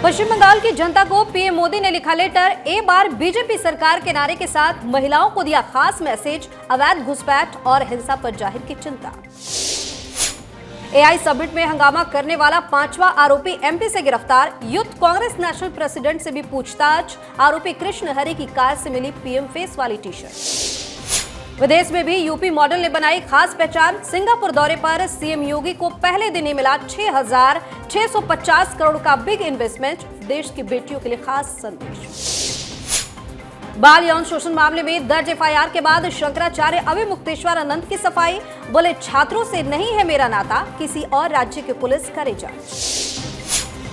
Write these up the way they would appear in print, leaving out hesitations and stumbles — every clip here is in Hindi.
पश्चिम बंगाल की जनता को पीएम मोदी ने लिखा लेटर। ए बार बीजेपी सरकार के नारे के साथ महिलाओं को दिया खास मैसेज। अवैध घुसपैठ और हिंसा पर जाहिर की चिंता। एआई समिट में हंगामा करने वाला 5वां आरोपी एमपी से गिरफ्तार। यूथ कांग्रेस नेशनल प्रेसिडेंट से भी पूछताछ। आरोपी कृष्ण हरि की कार से मिली पीएम फेस वाली टी शर्ट। विदेश में भी यूपी मॉडल ने बनाई खास पहचान। सिंगापुर दौरे पर सीएम योगी को पहले दिन ही मिला 6,650 करोड़ का बिग इन्वेस्टमेंट। देश की बेटियों के लिए खास संदेश। बाल यौन शोषण मामले में दर्ज एफआईआर के बाद शंकराचार्य अविमुक्तेश्वरानंद की सफाई। बोले, छात्रों से नहीं है मेरा नाता, किसी और राज्य की पुलिस करे जांच।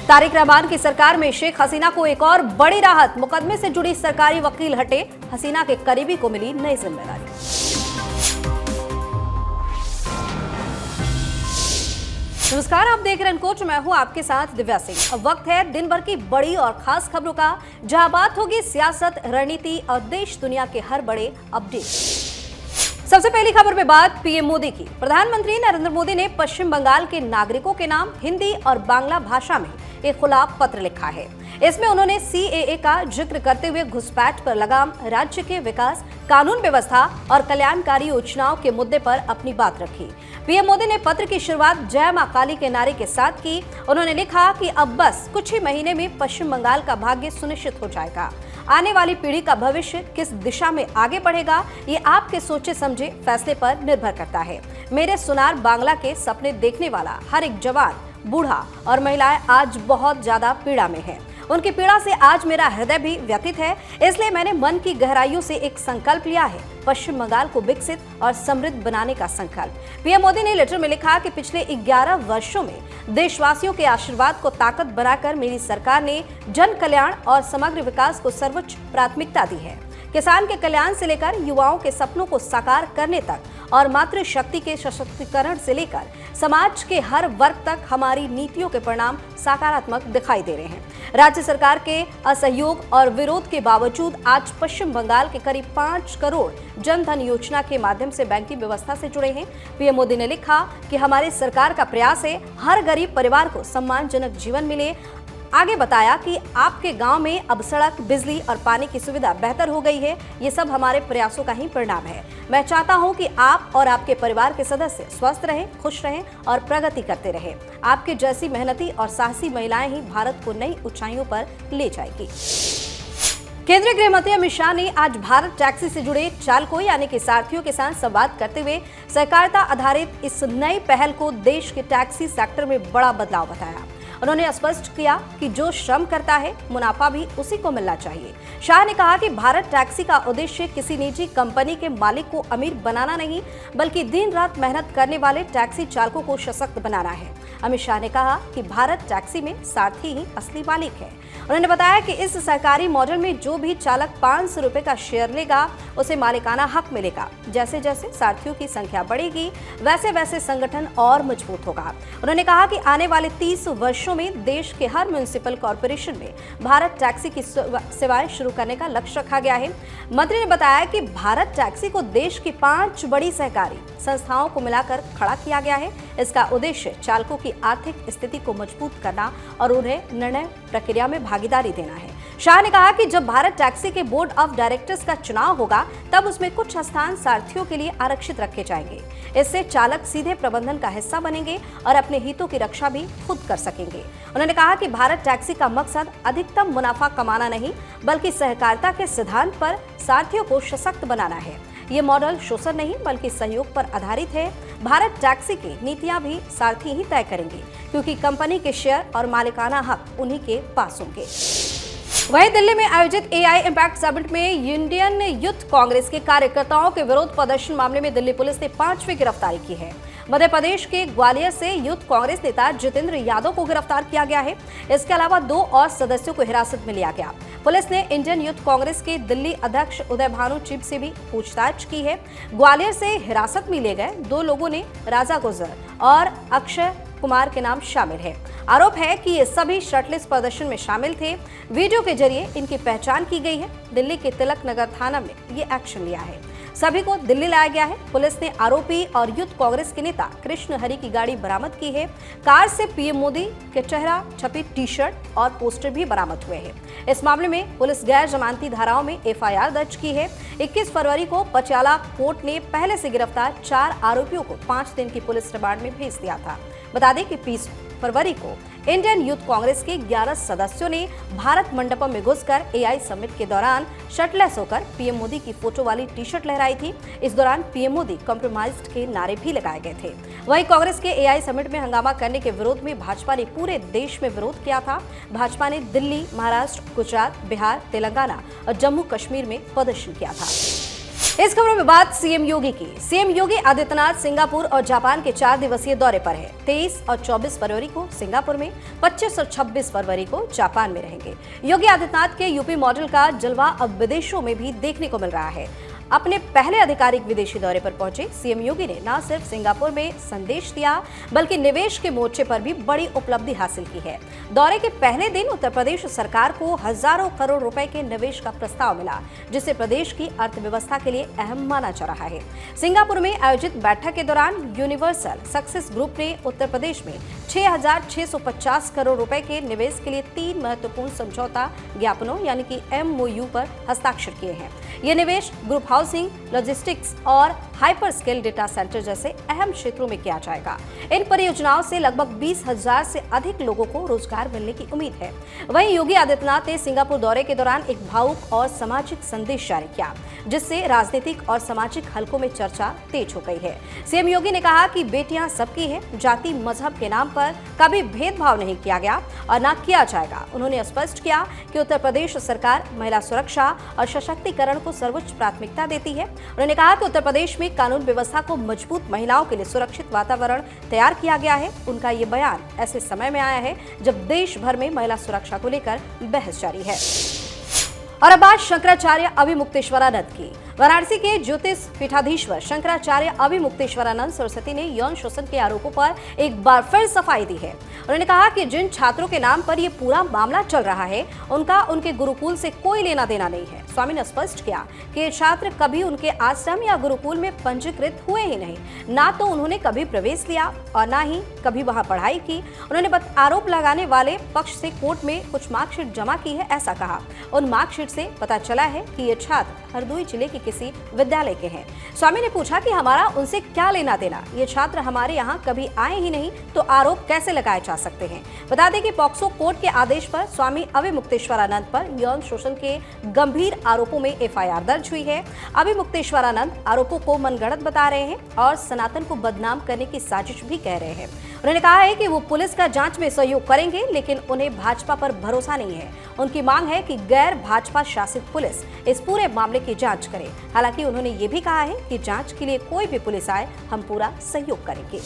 तारिक रहमान की सरकार में शेख हसीना को एक और बड़ी राहत। मुकदमे से जुड़ी सरकारी वकील हटे। हसीना के करीबी को मिली नई जिम्मेदारी। नमस्कार, आप देख रहे हैं कोच। मैं हूं आपके साथ दिव्या सिंह। अब वक्त है दिन भर की बड़ी और खास खबरों का, जहां बात होगी सियासत, रणनीति और देश दुनिया के हर बड़े अपडेट। सबसे पहली खबर में बात पीएम मोदी की। प्रधानमंत्री नरेंद्र मोदी ने पश्चिम बंगाल के नागरिकों के नाम हिंदी और बांग्ला भाषा में एक खुला पत्र लिखा है। इसमें उन्होंने सीएए का जिक्र करते हुए घुसपैठ पर लगाम, राज्य के विकास, कानून व्यवस्था और कल्याणकारी योजनाओं के मुद्दे पर अपनी बात रखी। पीएम मोदी ने पत्र की शुरुआत जय मां काली के नारे के साथ की। उन्होंने लिखा कि अब बस कुछ ही महीने में पश्चिम बंगाल का भाग्य सुनिश्चित हो जाएगा। आने वाली पीढ़ी का भविष्य किस दिशा में आगे बढ़ेगा, ये आपके सोचे समझे फैसले पर निर्भर करता है। मेरे सुनार बांग्ला के सपने देखने वाला हर एक जवान, बूढ़ा और महिलाएं आज बहुत ज्यादा पीड़ा में हैं। उनकी पीड़ा से आज मेरा हृदय भी व्यथित है। इसलिए मैंने मन की गहराइयों से एक संकल्प लिया है, पश्चिम बंगाल को विकसित और समृद्ध बनाने का संकल्प। पीएम मोदी ने लेटर में लिखा कि पिछले 11 वर्षों में देशवासियों के आशीर्वाद को ताकत बनाकर मेरी सरकार ने जन कल्याण और समग्र विकास को सर्वोच्च प्राथमिकता दी है। किसान के कल्याण से लेकर युवाओं के सपनों को साकार करने तक और मातृशक्ति के सशक्तिकरण से लेकर समाज के हर वर्ग तक हमारी नीतियों के परिणाम सकारात्मक दिखाई दे रहे हैं। राज्य सरकार के असहयोग और विरोध के बावजूद आज पश्चिम बंगाल के करीब 5 करोड़ जनधन योजना के माध्यम से बैंकिंग व्यवस्था से जुड़े हैं। पीएम मोदी ने लिखा कि हमारी सरकार का प्रयास है हर गरीब परिवार को सम्मानजनक जीवन मिले। आगे बताया कि आपके गांव में अब सड़क, बिजली और पानी की सुविधा बेहतर हो गई है। ये सब हमारे प्रयासों का ही परिणाम है। मैं चाहता हूं कि आप और आपके परिवार के सदस्य स्वस्थ रहें, खुश रहें और प्रगति करते रहें। आपके जैसी मेहनती और साहसी महिलाएं ही भारत को नई ऊंचाइयों पर ले जाएगी। केंद्रीय गृह मंत्री अमित शाह ने आज भारत टैक्सी से जुड़े चालकों यानी कि सारथियों के साथ संवाद करते हुए सहकारिता आधारित इस नई पहल को देश के टैक्सी सेक्टर में बड़ा बदलाव बताया। उन्होंने स्पष्ट किया कि जो श्रम करता है मुनाफा भी उसी को मिलना चाहिए। शाह ने कहा कि भारत टैक्सी का उद्देश्य किसी निजी कंपनी के मालिक को अमीर बनाना नहीं, बल्कि दिन रात मेहनत करने वाले टैक्सी चालकों को सशक्त बनाना है। अमित शाह ने कहा कि भारत टैक्सी में सारथी ही असली मालिक है। उन्होंने बताया कि इस सरकारी मॉडल में जो भी चालक 500 रुपए का शेयर लेगा उसे मालिकाना हक मिलेगा। जैसे जैसे सारथियों की संख्या बढ़ेगी वैसे वैसे संगठन और मजबूत होगा। उन्होंने कहा कि आने वाले 30 वर्षों में देश के हर म्युनिसिपल कॉर्पोरेशन में भारत टैक्सी की सेवाएं शुरू करने का लक्ष्य रखा गया है। मंत्री ने बताया कि भारत टैक्सी को देश की 5 बड़ी सहकारी संस्थाओं को मिलाकर खड़ा किया गया है। इसका उद्देश्य चालकों की आर्थिक स्थिति को मजबूत करना और उन्हें निर्णय प्रक्रिया में भागीदारी देना है। शाह ने कहा कि जब भारत टैक्सी के बोर्ड ऑफ डायरेक्टर्स का चुनाव होगा तब उसमें कुछ स्थान सारथियों के लिए आरक्षित रखे जाएंगे। इससे चालक सीधे प्रबंधन का हिस्सा बनेंगे और अपने हितों की रक्षा भी खुद कर सकेंगे। उन्होंने कहा कि भारत टैक्सी का मकसद अधिकतम मुनाफा कमाना नहीं, बल्कि सहकारिता के सिद्धांत पर सारथियों को सशक्त बनाना है। ये मॉडल शोषण नहीं बल्कि सहयोग पर आधारित है। भारत टैक्सी की नीतियां भी सारथी ही तय करेंगे, क्योंकि कंपनी के शेयर और मालिकाना हक उन्हीं के पास होंगे। वहीं दिल्ली में आयोजित एआई इम्पैक्ट समिट में इंडियन यूथ कांग्रेस के कार्यकर्ताओं के विरोध प्रदर्शन मामले में दिल्ली पुलिस ने 5वीं गिरफ्तारी की है। मध्य प्रदेश के ग्वालियर से यूथ कांग्रेस नेता जितेंद्र यादव को गिरफ्तार किया गया है। इसके अलावा 2 और सदस्यों को हिरासत में लिया गया। पुलिस ने इंडियन यूथ कांग्रेस के दिल्ली अध्यक्ष उदय भानु चिब से भी पूछताछ की है। ग्वालियर से हिरासत में लिए गए 2 लोगों ने राजा गुजर और अक्षय कुमार के नाम शामिल है। आरोप है कि ये सभी शर्टलेस प्रदर्शन में शामिल थे। वीडियो के जरिए इनकी पहचान की गई है। दिल्ली के तिलक नगर थाना में ये एक्शन लिया है। सभी को दिल्ली लाया गया है। पुलिस ने आरोपी और यूथ कांग्रेस के नेता कृष्ण हरि की गाड़ी बरामद की है। कार से पीएम मोदी के चेहरा छपी टी शर्ट और पोस्टर भी बरामद हुए हैं। इस मामले में पुलिस गैर जमानती धाराओं में एफआईआर दर्ज की है। 21 फरवरी को पटियाला कोर्ट ने पहले से गिरफ्तार 4 आरोपियों को 5 दिन की पुलिस रिमांड में भेज दिया था। बता दें कि 20 फरवरी को इंडियन यूथ कांग्रेस के 11 सदस्यों ने भारत मंडपम में घुसकर एआई समिट के दौरान शर्टलेस होकर पीएम मोदी की फोटो वाली टी शर्ट लहराई थी। इस दौरान पीएम मोदी कॉम्प्रोमाइज्ड के नारे भी लगाए गए थे। वहीं कांग्रेस के एआई समिट में हंगामा करने के विरोध में भाजपा ने पूरे देश में विरोध किया था। भाजपा ने दिल्ली, महाराष्ट्र, गुजरात, बिहार, तेलंगाना और जम्मू कश्मीर में प्रदर्शन किया था। इस खबरों में बात सीएम योगी की। सीएम योगी आदित्यनाथ सिंगापुर और जापान के 4 दिवसीय दौरे पर है। 23 और 24 फरवरी को सिंगापुर में, 25 और 26 फरवरी को जापान में रहेंगे। योगी आदित्यनाथ के यूपी मॉडल का जलवा अब विदेशों में भी देखने को मिल रहा है। अपने पहले आधिकारिक विदेशी दौरे पर पहुंचे सीएम योगी ने न सिर्फ सिंगापुर में संदेश दिया, बल्कि निवेश के मोर्चे पर भी बड़ी उपलब्धि हासिल की है। दौरे के पहले दिन उत्तर प्रदेश सरकार को हजारों करोड़ रुपए के निवेश का प्रस्ताव मिला, जिसे प्रदेश की अर्थव्यवस्था के लिए अहम माना जा रहा है। सिंगापुर में आयोजित बैठक के दौरान यूनिवर्सल सक्सेस ग्रुप ने उत्तर प्रदेश में 6,650 करोड़ रुपए के निवेश के लिए 3 महत्वपूर्ण समझौता ज्ञापनों यानी कि MOU पर हस्ताक्षर किए हैं। ये निवेश ग्रुप हाउसिंग, लॉजिस्टिक्स और हाइपर स्केल डेटा सेंटर जैसे अहम क्षेत्रों में किया जाएगा। इन परियोजनाओं से लगभग 20,000 से अधिक लोगों को रोजगार मिलने की उम्मीद है। वहीं योगी आदित्यनाथ ने सिंगापुर दौरे के दौरान एक भावुक और सामाजिक संदेश जारी किया, जिससे राजनीतिक और सामाजिक हलकों में चर्चा तेज हो गई है। सीएम योगी ने कहा कि बेटियां सबकी हैं, जाति मजहब के नाम पर कभी भेदभाव नहीं किया गया और न किया जाएगा। उन्होंने स्पष्ट किया कि उत्तर प्रदेश सरकार महिला सुरक्षा और सशक्तिकरण को सर्वोच्च प्राथमिकता देती है। उन्होंने कहा कि उत्तर प्रदेश में कानून व्यवस्था को मजबूत, महिलाओं के लिए सुरक्षित वातावरण तैयार किया गया है। उनका ये बयान ऐसे समय में आया है जब देश भर में महिला सुरक्षा को लेकर बहस जारी है। और अब बात शंकराचार्य अभिमुक्तेश्वरानंद की। वाराणसी के ज्योतिष पीठाधीश्वर शंकराचार्य अभिमुक्तेश्वरानंद सरस्वती ने यौन शोषण के आरोपों पर एक बार फिर सफाई दी है। उन्होंने कहा कि जिन छात्रों के नाम पर ये पूरा मामला चल रहा है, उनका उनके गुरुकुल से कोई लेना देना नहीं है। स्वामी ने स्पष्ट किया कि ये छात्र कभी उनके आश्रम या गुरुकुल में पंजीकृत हुए ही नहीं, ना तो उन्होंने कभी प्रवेश लिया और ना ही कभी वहां पढ़ाई की। उन्होंने आरोप लगाने वाले पक्ष से कोर्ट में कुछ मार्कशीट जमा की है, ऐसा कहा। उन मार्कशीट से पता चला है कि ये छात्र हरदोई जिले के किसी विद्यालय के हैं। स्वामी ने पूछा कि हमारा उनसे क्या लेना देना, ये छात्र हमारे यहाँ कभी आए ही नहीं, तो आरोप कैसे लगाए जा सकते हैं। बता दें कि पॉक्सो कोर्ट के आदेश पर स्वामी अभिमुक्तेश्वरानंद पर यौन शोषण के गंभीर आरोपों में एफआईआर दर्ज हुई है। अभिमुक्तेश्वरानंद आरोपों को मनगढ़ंत बता रहे हैं और सनातन को बदनाम करने की साजिश भी कह रहे हैं। उन्होंने कहा है कि वो पुलिस का जांच में सहयोग करेंगे, लेकिन उन्हें भाजपा पर भरोसा नहीं है। उनकी मांग है कि गैर भाजपा शासित पुलिस इस पूरे मामले की जांच करे। हालांकि उन्होंने ये भी कहा है कि जांच के लिए कोई भी पुलिस आए, हम पूरा सहयोग करेंगे।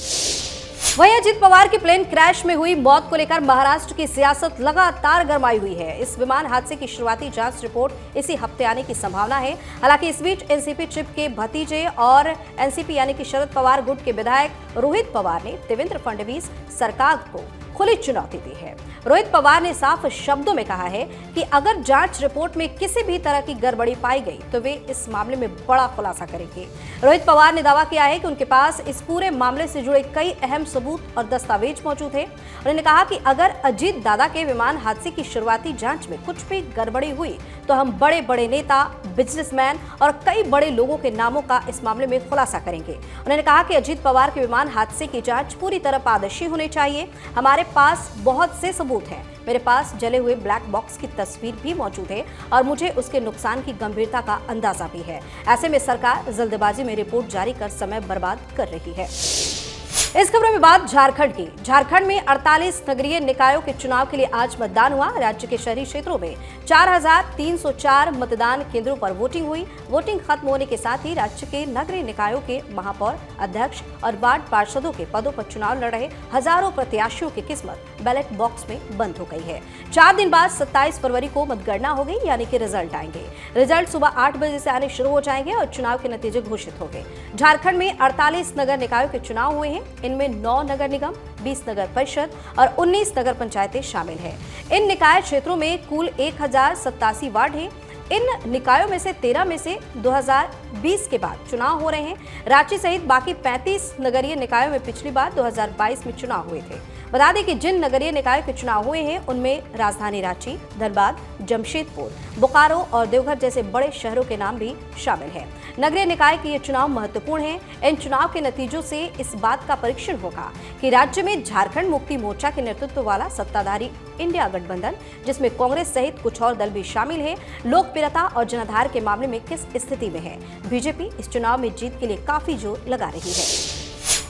वहीं अजित पवार की प्लेन क्रैश में हुई मौत को लेकर महाराष्ट्र की सियासत लगातार गरमाई हुई है। इस विमान हादसे की शुरुआती जांच रिपोर्ट इसी हफ्ते आने की संभावना है। हालांकि इस बीच एनसीपी चिप के भतीजे और एनसीपी यानी कि शरद पवार गुट के विधायक रोहित पवार ने देवेंद्र फडणवीस सरकार को खुली चुनौती दी है। रोहित पवार ने साफ शब्दों में कहा है कि अगर जांच रिपोर्ट में किसी भी तरह की गड़बड़ी पाई गई तो वे इस मामले में बड़ा खुलासा करेंगे। रोहित पवार ने दावा किया है कि उनके पास इस पूरे मामले से जुड़े कई अहम सबूत और दस्तावेज मौजूद हैं। उन्होंने कहा कि अगर अजीत दादा के विमान हादसे की शुरुआती जांच में कुछ भी गड़बड़ी हुई तो हम बड़े बड़े नेता, बिजनेसमैन और कई बड़े लोगों के नामों का इस मामले में खुलासा करेंगे। उन्होंने कहा कि अजीत पवार के विमान हादसे की जांच पूरी तरह पारदर्शी होनी चाहिए। हमारे पास बहुत से सबूत हैं। मेरे पास जले हुए ब्लैक बॉक्स की तस्वीर भी मौजूद है और मुझे उसके नुकसान की गंभीरता का अंदाजा भी है। ऐसे में सरकार जल्दबाजी में रिपोर्ट जारी कर समय बर्बाद कर रही है। इस खबर में बात झारखंड की। झारखंड में 48 नगरीय निकायों के चुनाव के लिए आज मतदान हुआ। राज्य के शहरी क्षेत्रों में 4,304 मतदान केंद्रों पर वोटिंग हुई। वोटिंग खत्म होने के साथ ही राज्य के नगरीय निकायों के महापौर, अध्यक्ष और वार्ड पार्षदों के पदों पर चुनाव लड़ रहे हजारों प्रत्याशियों की किस्मत बैलेट बॉक्स में बंद हो गई है। 4 दिन बाद 27 फरवरी को मतगणना होगी, यानी कि रिजल्ट आएंगे। रिजल्ट सुबह 8 बजे से आने शुरू हो जाएंगे और चुनाव के नतीजे घोषित होंगे। झारखंड में 48 नगर निकायों के चुनाव हुए हैं। इनमें 9 नगर निगम, 20 नगर परिषद और 19 नगर पंचायतें शामिल हैं। इन निकाय क्षेत्रों में कुल 1087 वार्ड हैं। इन निकायों में से 13 में से 2020 के बाद चुनाव हो रहे हैं। रांची सहित बाकी 35 नगरीय निकायों में पिछली बार 2022 में चुनाव हुए थे। बता दें कि जिन नगरीय निकायों के चुनाव हुए हैं उनमें राजधानी रांची, धनबाद, जमशेदपुर, बोकारो और देवघर जैसे बड़े शहरों के नाम भी शामिल हैं। नगरीय निकाय के ये चुनाव महत्वपूर्ण हैं। इन चुनाव के नतीजों से इस बात का परीक्षण होगा कि राज्य में झारखंड मुक्ति मोर्चा के नेतृत्व वाला सत्ताधारी इंडिया गठबंधन, जिसमें कांग्रेस सहित कुछ और दल भी शामिल हैं, लोकप्रियता और जनाधार के मामले में किस स्थिति में है। बीजेपी इस चुनाव में जीत के लिए काफी जोर लगा रही है।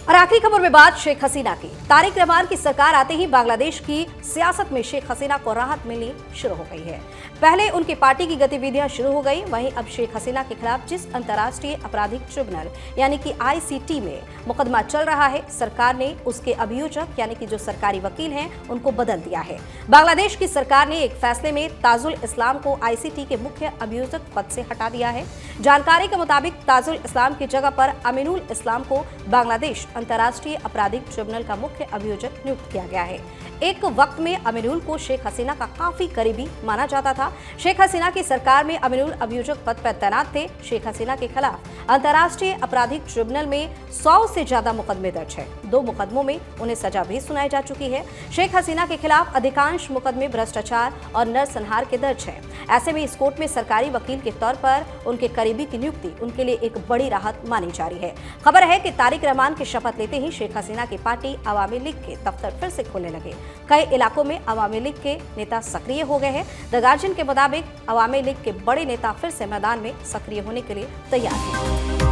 और आखिरी खबर में बात शेख हसीना की। तारिक रहमान की सरकार आते ही बांग्लादेश की सियासत में शेख हसीना को राहत मिलनी शुरू हो गई है। पहले उनकी पार्टी की गतिविधियां शुरू हो गई, वहीं अब शेख हसीना के खिलाफ जिस अंतर्राष्ट्रीय आपराधिक ट्रिब्यूनल यानी कि ICT में मुकदमा चल रहा है, सरकार ने उसके अभियोजक यानी कि जो सरकारी वकील हैं उनको बदल दिया है। बांग्लादेश की सरकार ने एक फैसले में ताजुल इस्लाम को ICT के मुख्य अभियोजक पद से हटा दिया है। जानकारी के मुताबिक ताजुल इस्लाम की जगह पर अमीनुल इस्लाम को बांग्लादेश अंतर्राष्ट्रीय आपराधिक ट्रिब्यूनल का मुख्य अभियोजक नियुक्त किया गया है। एक वक्त में अमीनुल को शेख हसीना का काफी करीबी माना जाता था। शेख हसीना की सरकार में अमीनुल अभियोजक पद पर तैनात थे। शेख हसीना के खिलाफ अंतर्राष्ट्रीय आपराधिक ट्रिब्यूनल में 100 से ज्यादा मुकदमे दर्ज है। 2 मुकदमों में उन्हें सजा भी सुनाई जा चुकी है। शेख हसीना के खिलाफ अधिकांश मुकदमे भ्रष्टाचार और नरसंहार के दर्ज है। ऐसे में इस कोर्ट में सरकारी वकील के तौर पर उनके करीबी की नियुक्ति उनके लिए एक बड़ी राहत मानी जा रही है। खबर है कि तारिक रहमान की शपथ लेते ही शेख हसीना की पार्टी अवामी लीग के दफ्तर फिर से खोलने लगे। कई इलाकों में अवामी लीग के नेता सक्रिय हो गए हैं। द गार्जियन के मुताबिक अवामी लीग के बड़े नेता फिर से मैदान में सक्रिय होने के लिए तैयार हैं।